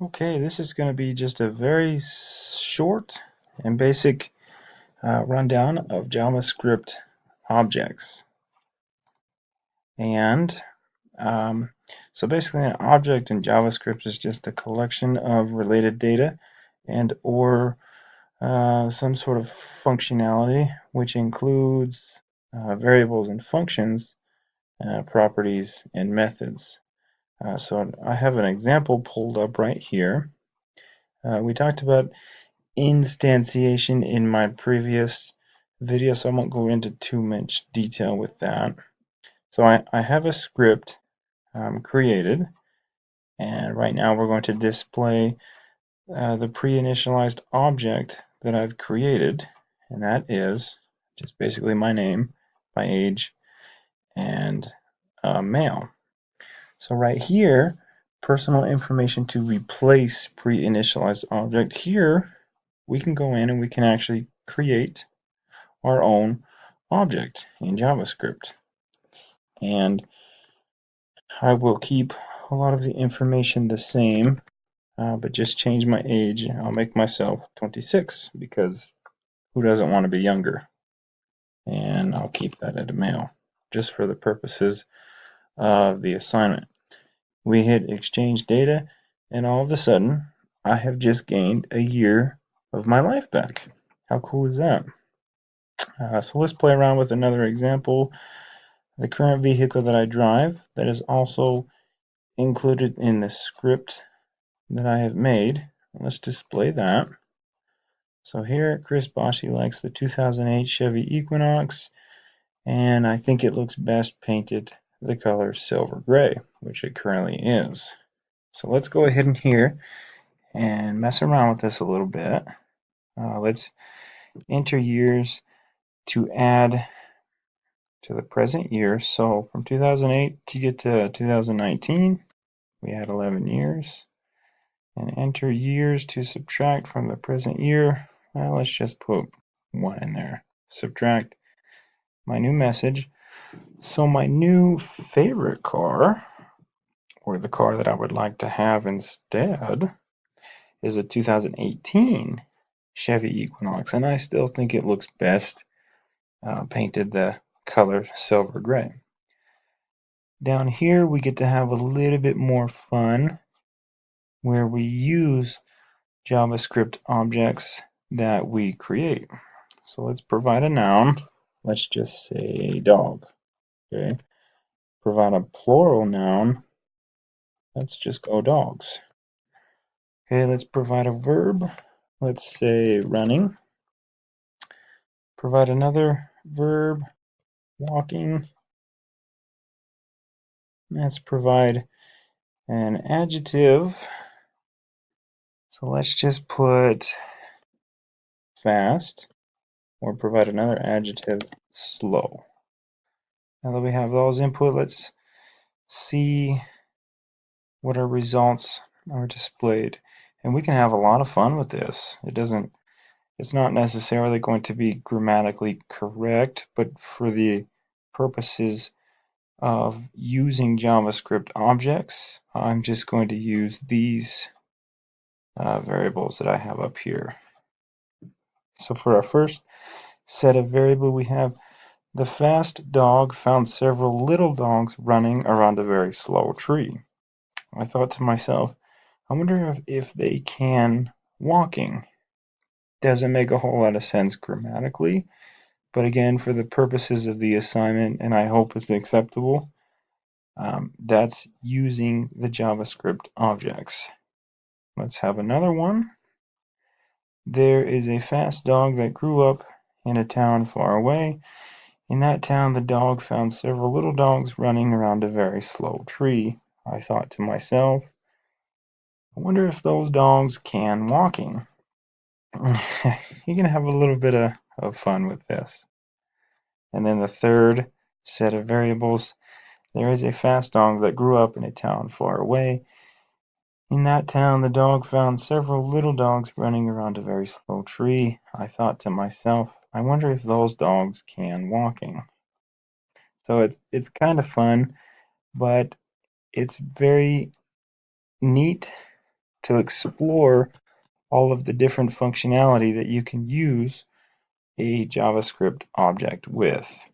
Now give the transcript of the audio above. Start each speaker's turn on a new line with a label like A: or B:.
A: Okay, this is going to be just a very short and basic rundown of JavaScript objects. And um, so basically an object in JavaScript is just a collection of related data and or some sort of functionality, which includes variables and functions, properties, and methods. So I have an example pulled up right here. We talked about instantiation in my previous video, so I won't go into too much detail with that. So I have a script created, and right now we're going to display the pre-initialized object that I've created, and that is just basically my name, my age, and male. So right here, personal information to replace pre-initialized object. Here we can go in and we can actually create our own object in JavaScript. And I will keep a lot of the information the same, but just change my age. I'll make myself 26 because who doesn't want to be younger? And I'll keep that at a male just for the purposes of the assignment. We hit exchange data, and all of a sudden I have just gained a year of my life back. How cool is that? So let's play around with another example. The current vehicle that I drive, that is also included in the script that I have made. Let's display that. So here, Chris Boschi likes the 2008 Chevy Equinox, and I think it looks best painted the color silver gray, which it currently is. So let's go ahead in here and mess around with this a little bit. Let's enter years to add to the present year. So from 2008 to get to 2019, we add 11 years. And enter years to subtract from the present year. Well, let's just put 1 in there. Subtract my new message. So my new favorite car, or the car that I would like to have instead, is a 2018 Chevy Equinox, and I still think it looks best painted the color silver gray. Down here we get to have a little bit more fun where we use JavaScript objects that we create. So let's provide a noun. Let's just say dog. Okay. Provide a plural noun. Let's just go dogs. Okay, let's provide a verb. Let's say running. Provide another verb, walking. Let's provide an adjective. So let's just put fast, or provide another adjective, slow. Now that we have those input, let's see what our results are displayed. And we can have a lot of fun with this. It's not necessarily going to be grammatically correct, but for the purposes of using JavaScript objects, I'm just going to use these variables that I have up here. So for our first set of variable, we have the fast dog found several little dogs running around a very slow tree. I thought to myself, I wonder if they can walking. Doesn't make a whole lot of sense grammatically, but again, for the purposes of the assignment, and I hope it's acceptable, that's using the JavaScript objects. Let's have another one. There is a fast dog that grew up in a town far away. In that town, the dog found several little dogs running around a very slow tree. I thought to myself, I wonder if those dogs can walking. You can have a little bit of fun with this. And then the third set of variables, there is a fast dog that grew up in a town far away. In that town, the dog found several little dogs running around a very slow tree. I thought to myself, I wonder if those dogs can walking. So it's kind of fun, but it's very neat to explore all of the different functionality that you can use a JavaScript object with.